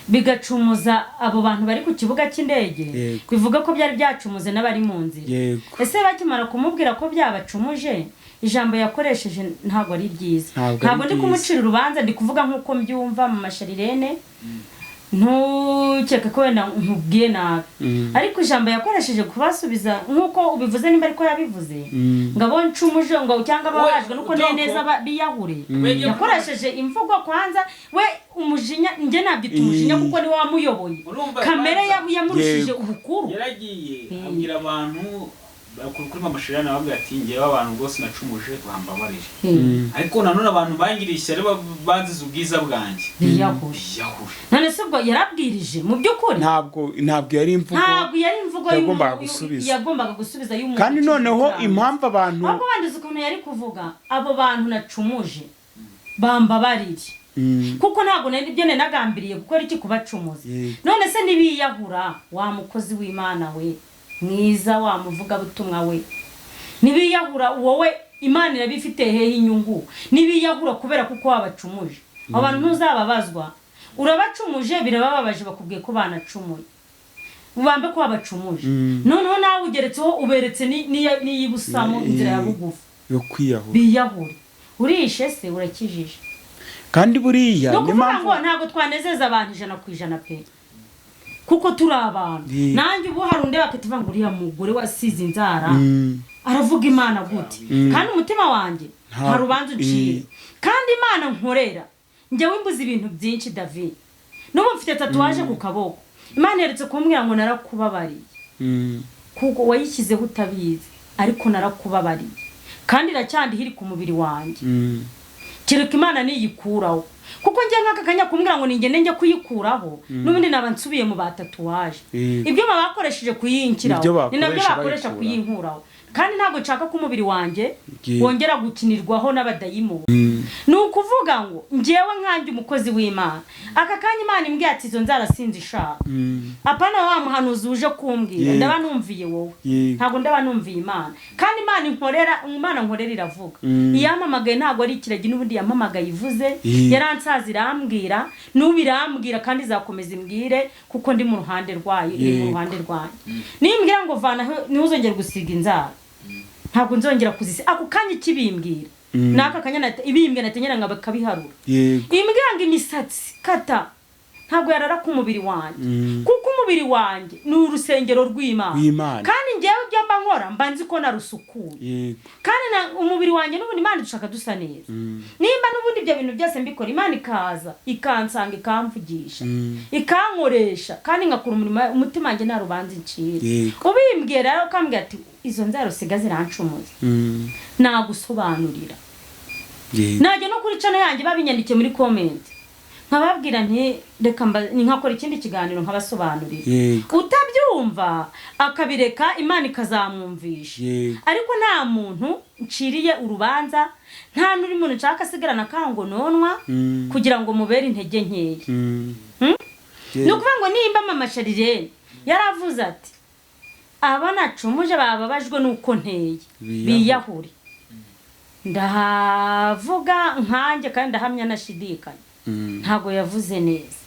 bigacumuza abo bantu bari ku kibuga cy'indege, bivuga ko byari byacumuze n'abari mu nzira. Ese bakimara kumubwira ko byabacumuje, ijambo yakoresheje ntabwo ari ryiza. Ntabwo ndi kumucira urubanza, ndi kuvuga nk'uko mbyumva Mama CHARLENE, ntukeke ko wenda nkubwiye nabi. Ariko ijambo yakoresheje kubasubiza nk'uko ubivuze, nimba ariko yabivuze ngo abo ncumuje ngo cyangwa babajwe nuko neza biyahure, yakoresheje imvugo kwanza we umujinya. Nge nabyita umujinya kuko ni wamuyoboye, kamere yamurushije ubukuru. Yaragiye abwira abantu kuri Mama CHARLENE ababwira ati ngewe abantu rwose nacumuje bambabarire, ariko nanone abantu bangiriye ishyari bazize ubwiza bwanjye biyahure. None se ubwo yarabwirije mu by'ukuri? Ntabwo yari imvugo yagombaga gusubiza y'umuntu. Kandi noneho impamvu abantu ahubwo bandize ukuntu yari kuvuga abo bantu nacumuje bambabarire, kuko ntabwo ibyo nagambiriye gukora iki kubacumuza. None se nibiyahura wa mukozi w'Imana we mwiza, wamuvuga butumwa we, nibiyahura wowe Imana irabifite hehe inyungu? Nibiyahura kubera kuko wabacumuje, abantu ntuzababazwa. Urabacumuje birabababaje, bakubwiye ko banacumuye, ubambe ko wabacumuje. Noneho nawe ugeretseho uberetse n'iyibusamo inzira ya bugufi yo kwiyahura. Biyahure urishe se urakijije. Kandi buriya ngo ntabwo twanezeza abantu 100% pe, kuko turi abantu. Nanjye ubu hari undi bakativuga ngo uriya mugore wasize inzara aravuga Imana gute? Kandi umutima wanjye nta rubanza uciye. Kandi Imana nkorera njyewe imbuza ibintu byinshi David. N'ubu mfite tatuwaje ku kaboko. Imana yeretse kumbwira ngo narakubabariye, kuko wayishyizeho utabizi, ariko narakubabariye. kandi iracyandihiri ku mubiri wanjye kereka Imana niyikuraho kuko njye nk'aka kanya kumbwira ngo ningende njye kuyikuraho n'ubundi naba nsubiye mu batatuwaje ibyo bakoresheje kuyinkiraho ni nabyo bakoresha kuyinkuraho kandi ntabwo nshaka ko umubiri wanjye wongera gukinirwaho n'abadayimo ni ukuvuga ngo njyewe nkanjye umukozi w'Imana aka kanya Imana imbwiye ati izo nzara sinzi ishaka apana wa muhanuzi uje kumbwira ndaba numviye wowe ntabwo ndaba numviye Imana kandi Imana nkorera iravuga iyamamagaye ntabwo ari ikiragi n'ubundi yamamagaye ivuze yaransaza irambwira n'ubirambwira kandi izakomeza imbwire kuko ndi mu ruhande rwayo iri mu ruhande rwanyu nimbwira ngo vana ntuzongere gusiga inzara ntabwo nzongera kuzise ako kanya kibimbwira naka kanya ibimbwira natenyera ngo bakabiharura imbwira ngo imisatsi kata ntabwo yarara ku mubiri wanjye kuko umubiri wanjye ni urusengero rw'Imana kandi njyewe ibyo mba nkora mba nzi ko narusukuye kandi umubiri wanjye n'ubundi Imana dushaka dusa neza nimba n'ubundi ibyo bintu byose mbikora Imana ikaza ikansanga ikamvugisha ikankoresha kandi ngakora umurimo umutima wanjye nta rubanza incira ubimbwira rero ukambwira ati izo nzara usiga zirancumuza nagusobanurira najya no kuri channel yanjye babinyandikiye muri comment nkababwira nti reka nkakora ikindi kiganiro nkabasobanurira utabyumva akabireka Imana ikazamwumvisha ariko nta muntu nciriye urubanza nta nuri muntu nshaka asigarana kango nonwa kugira ngo mubere intege nkeya no kuvuga ngo nimba mama Charlene yaravuze ati abana cumuje bababajwe nuko nteye biyahuri ndavuga nkanjye kandi ndahamya nashidikanya ntago yavuze neza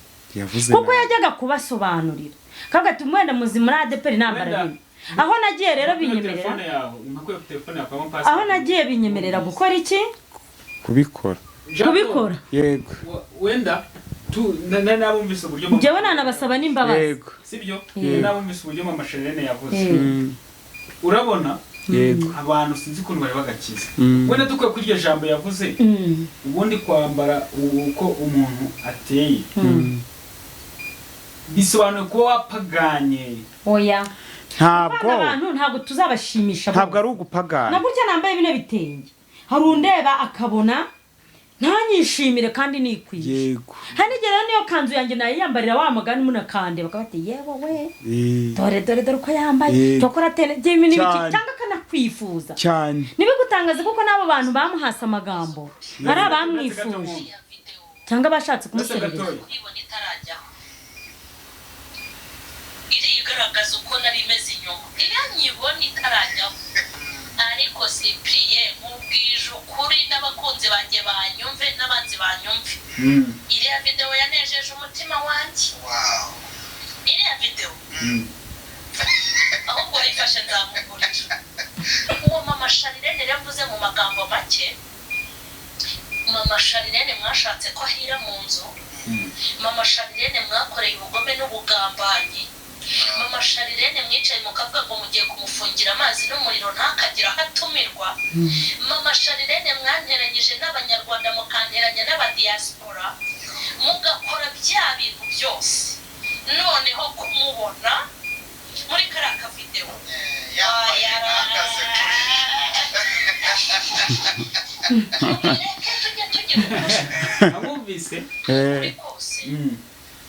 kuko yajyaga kubasobanurira kaga tumwenda muzima muri ADPR nambara bimwe aho nagiye rero binyemerera aho nagiye binyemerera gukora iki kubikora yego wenda nabumvise uburyo njyewe nanabasaba n'imbabazi sibyo nabumvise uburyo mama Charlene yavuze urabona abantu sinzi ko bari bagakiza wenda dukwiye kuri iryo jambo yavuze ubundi kwambara uko umuntu ateye bisobanuye ko wapaganye oya ntabwo abantu ntabwo tuzabashimisha ntabwo ari ugupagana na gutya nambaye bine bitenge hari undeba akabona ntanyishimire kandi nikwiye hanigera niyo kanzu yanjye nayiyambarira wa magani munakande bakabati yewe we dore uko yambaye cyokora tene by'ibintu biki cyangwa kanakwifuza cyane nibigutangaza kuko nabo bantu bamuhasa amagambo ari abamwifuje cyangwa bashatse kumuserereza ibona itarajyaho iri igaragaza uko nari imeze inyuma iranyibona itarajyaho ariko sipriye nkubwije ukuri n'abakunzi banjye banyumve n'abanzi banyumve iriya video yanejeje umutima wanjye iriya video ahubwo wayifashe nzamugurira uwo mama Charlene yavuze mu magambo make mama Charlene mwashatse ko ahira mu nzu mama Charlene mwakoreye ubugome n'ubugambanyi mama Charlene mwicaye mukavuga ngo mugiye kumufungira amazi n'umuriro ntakagira hatumirwa mama Charlene mwanteranyije n'abanyarwanda mukanteranya n'abadiaspora mugakora bya bintu byose noneho kumubona muri karaka video amumvise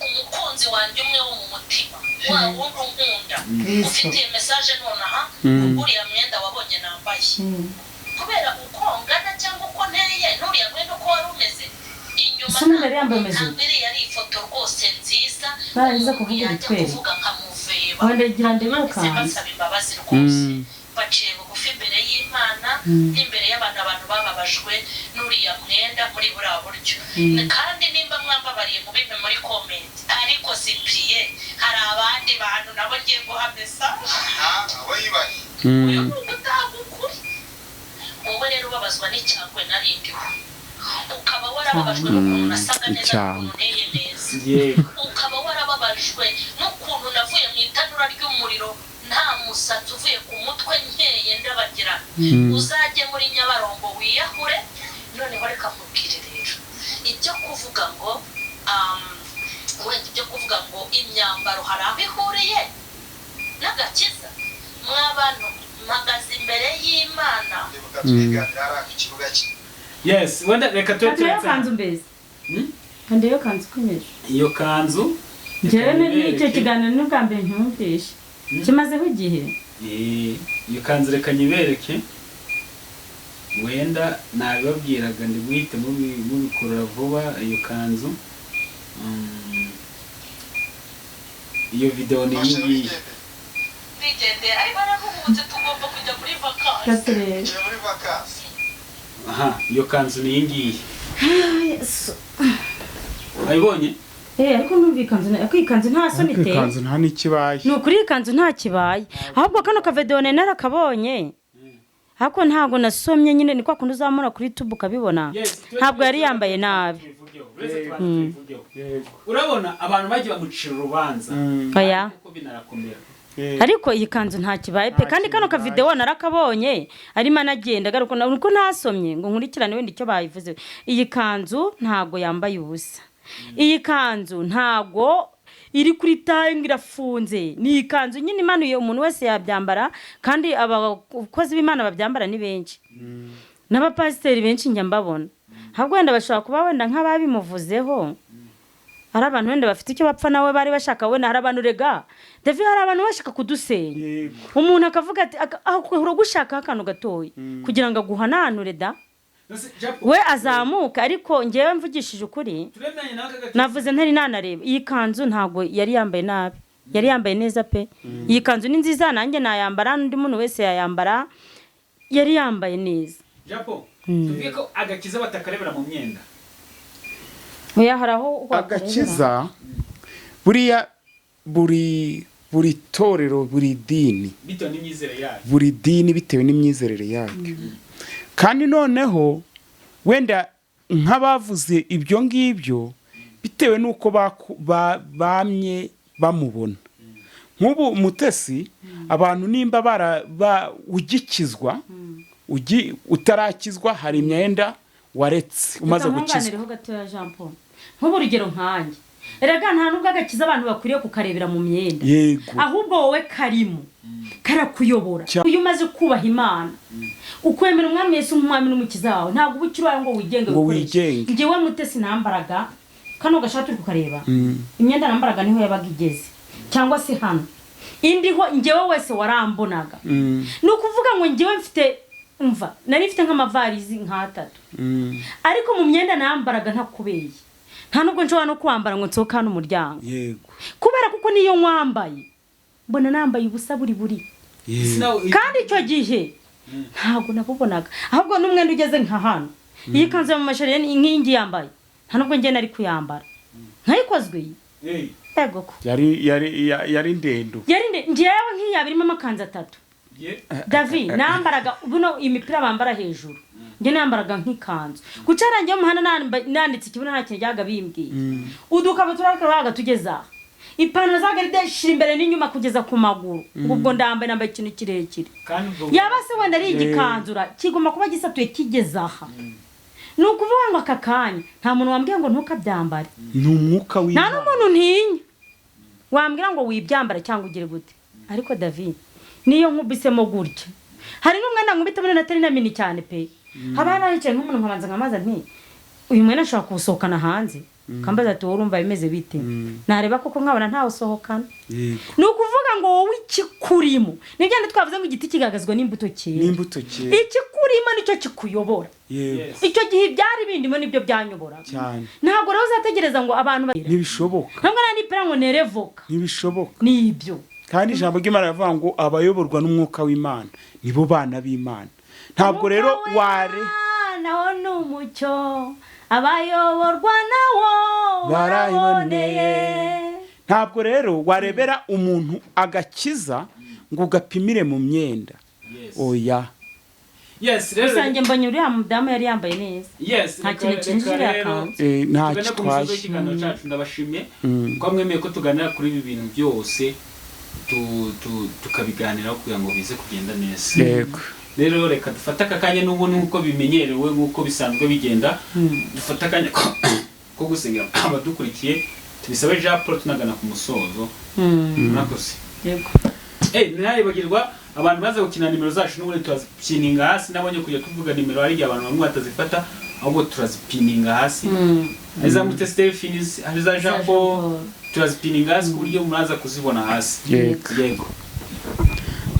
umukunzi wanjye umwe wo mu mutima wa wundi unkunda ufitiye message nonaha uriya mwenda wabonye nambaye kubera uko ngana cyangwa uko nteye nturiya mwenda uko wari umeze inyuma ntabwo yari ifoto rwose nziza barangiza kuvuga ibitwere nkamuveba wandagira ndimukanze basaba imbabazi rwose baciye bugufi imbere y'Imana n'imbere y'abantu bababajwe n'uriya mwenda muri buriya buryo kandi nimba mwambabariye mu bimwe muri comment ariko sipriye hari abandi bantu nabo ngiye guha message uyu utagukuri wowe rero ubabazwa n'icyangwe narindiwe ukaba warababajwe n'ukuntu nasaga neza n'ukuntu nteye neza ukaba warababajwe n'ukuntu navuye mu itanura ry'umuriro nta musatsi uvuye ku mutwe nkeye ndabagira uzajye muri Nyabarongo wiyahure noneho reka mubwire rero ibyo kuvuga ngo wenda ibyo kuvuga ngo imyambaro hari aho ihuriye n'agakiza mw'abantu mpagaze imbere y'Imana twiganira ari ku kibuga cye. Yes, wenda reka Iyo kanzu mbese. Kandi iyo kanzu kunyeje. Iyo kanzu Jewe n'icyo kiganiro n'ubwa mbere ntumvishe. Kimazeho igihe. Iyo kanzu reka nyibereke. Wenda nabibabwiraga ndi guhita mubikorera vuba iyo kanzu. Iyo video ni iyi. Nigende ariko nakubuze tugomba kujya muri vacances. Muri vacances. Aha, iyo kanzu ni iyi. Yesu. Ayibonye? Ariko numvikanze akikanze nta soni te. Ikanzu nta nikibaye. Nukuri ikanzu nta kibaye. Ahubwo kano ka video narakabonye. Hako ntago nasomye nyine ni kwa kundi uzamura kuri YouTube ukabibona. Ntabwo yari yambaye nabi. Urabona abantu bagiye bamucira urubanza. Oya. Kuko binarakomera. Ariko iyi kanzu nta kibaye pe kandi kano ka video narakabonye arimo anagenda garuko nuko ntasomye ngo nkurikirane wenda icyo bayivuze. Iyi kanzu ntago yambaye ubusa. Iyi kanzu ntago iri kuri tayi irafunze. Ni ikanzu nyine imanuye umuntu wese yabyambara kandi abakozi b'Imana babyambara ni benshi. N'abapasiteri benshi njya mbabona. Habwo wenda bashaka kuba wenda nk'ababimuvuzeho. Hari abantu wenda bafite icyo bapfa nawe bari bashaka wenda hari abantu rega. Devi hari abantu bashaka kudusenya. Umuntu akavuga ati ahura gushaka akantu gatoyi kugira ngo aguhananure da. We azamuka ariko ngewe mvugishije ukuri navuze ntari nanareba iyi kanzu ntago yari yambaye nabi yari yambaye neza pe iyi kanzu ni nziza nanjye nayambara n'undi muntu wese yayambara yari yambaye neza Japo tuvuge ko agakiza batakarebera mu myenda oya haraho agakiza buriya buri torero buri dini bitewe n'imyizerere yayo buri dini bitewe n'imyizerere yayo kandi noneho wenda nk'abavuze ibyo ngibyo bitewe nuko bamye bamubona nk'ubu Mutesi abantu nimba ugikizwa utarakizwa hari imyenda waretse umaze gukizwa nk'ubu urugero nkanjye erega nta nubwo agakiza abantu bakwiriye kukarebera mu myenda ahubwo wowe karimo karakuyobora uyu umaze kubaha Imana ukwemera umwami Yesu nk'umwami n'umukiza wawe ntabwo ubukirwaye ngo wigenge ngewe Mutesi nambaraga kano gashati uri kukareba imyenda nambaraga niho yabaga igeze cyangwa se hano indiho ngewe wese warambonaga ni ukuvuga ngo ngewe mfite umva nari mfite nk'amavarizi nk'atatu ariko mu myenda nambaraga ntakubeye nta nubwo nshobora no kwambara ngo nsohoka hano umuryango kubera kuko niyo nkwambaye mbona nambaye ubusa buri kandi icyo gihe ntabwo nabubonaga ahubwo n'umwenda ugeze nka hano iyi kanzu ya mashari nk'ingi yambaye nta nubwo njye nari kuyambara nkayikozwe yego ko yari ndendo ngewe nk'iya birimo amakanzu atatu Davi nambaraga buno imipira bambara hejuru nge nambaraga nk'ikanzu kucarangiye umuhanda nanditse ikibuno nta kintu cyaga bimbwiye udukabutura turaga tugeza ipantaro zagaride imbere n'inyuma kugeza ku maguru ubwo nambaye ikintu kirekire yaba se wenda ari igikanzura kigomba kuba gisatuye kigeza aha nukuvuga ngo aka kanya nta muntu wambwiye ngo ntukabyambare ni umwuka w'Imana nta n'umuntu ntinya wambwira ngo wibyambara cyangwa ugire gute ariko David niyo nkubisemo gutya hari n'umwenda nkubitamo natari namini cyane pe abana yicaye nk'umuntu nkabanza nkamaza nti uyu mwenda ashaka kusohokana hanze kambaza ati urumva bimeze bite nareba koko nkabona ntawe usohokana ni ukuvuga ngo wowe ikikurimo nibyo twavuze ngo igiti kigagazwa n'imbuto cyera ikikurimo nicyo kikuyobora icyo gihe byari bindimo nibyo byanyobora ntabwo rero uzategereza ngo abantu ntibishoboka ntabwo nipera ngo nerevoka ntibishoboka nibyo kandi ijambo ry'Imana rivuga ngo abayoborwa n'umwuka w'Imana nibo bana b'Imana ntabwo rero naho n'umucyo abayoborwa nawo barayiboneye ntabwo rero warebera umuntu agakiza ngo ugapimire mu myenda oya usange mbonye uriya mudamu yari yambaye neza nta kintu kinjira akanzu nta kitwaye ikiganiro cyacu ndabashimye ko mwemeye ko tuganira kuri ibi bintu byose tukabiganiraho kugira ngo bize kugenda neza yego rero reka dufate aka kanya n'ubu nk'uko bimenyerewe nk'uko bisanzwe bigenda dufate akanya ko gusenga abadukurikiye tubisabe Jean Paul tunagana ku musozo murakoze yego ntihayibagirwa abantu baza gukina nimero zacu n'ubundi turazipininga hasi. Nabonye kujya tuvuga nimero hari igihe abantu bamwe batazifata ahubwo turazipininga hasi. Hari za MUTESI Derifins, hari za Jampo, turazipininga hasi ku buryo muraza kuzibona hasi. Yego.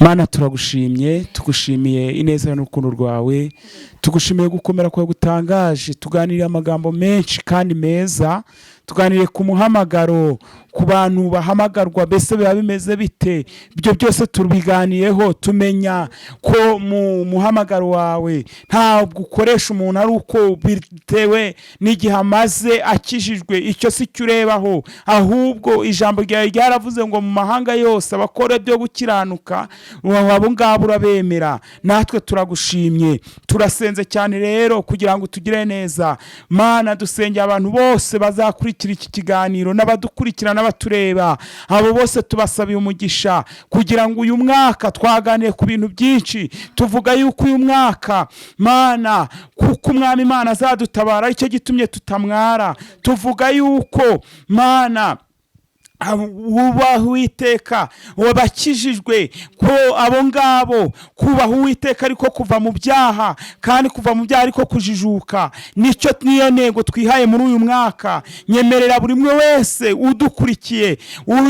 Mana turagushimye, tugushimiye ineza n'urukundo rwawe, tugushimiye gukomera kwawe gutangaje, tuganiriye amagambo menshi kandi meza, tuganiriye ku muhamagaro, ku bantu bahamagarwa bese biba bimeze bite. Ibyo byose tubiganiyeho tumenya ko mu muhamagaro wawe ntabwo ukoresha umuntu ari uko bitewe n'igihe amaze akijijwe, icyo si cyo urebaho, ahubwo ijambo ryawe ryaravuze ngo mu mahanga yose abakora byo gukiranuka abo ngabo urabemera. Natwe turagushimye, turasenze cyane rero kugira ngo tugire neza. Mana dusengeye abantu bose bazakurikira iki kiganiro n'abadukurikirana batureba, abo bose tubasabiye umugisha kugira ngo uyu mwaka twaganiye ku bintu byinshi. Tuvuga yuko uyu mwaka Mana kuko umwami Imana azadutabara icyo gitumye tutamwara. Tuvuga yuko Mana wubaha Uwiteka wabakijijwe, ko abo ngabo kubaha Uwiteka ariko kuva mu byaha, kandi kuva mu byaha ariko kujijuka. Niyo ntego twihaye muri uyu mwaka. Nyemerera buri umwe wese udukurikiye,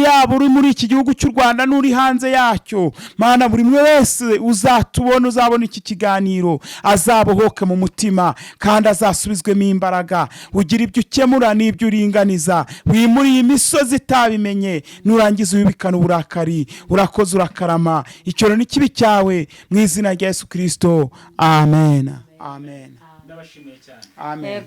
yaba uri muri iki gihugu cy'u Rwanda n'uri hanze yacyo, Mana buri umwe wese uzatubona, uzabona iki kiganiro azabohoke mu mutima kandi azasubizwemo imbaraga. Ugira ibyo ukemura n'ibyo uringaniza, wimuriye imisozi itabimenye, nurangiza ubibikana uburakari. Urakoze urakarama, icyoro n'ikibi cyawe mu izina rya Yesu Kristo, amen. Amen. Ndabashimiye cyane. Amen.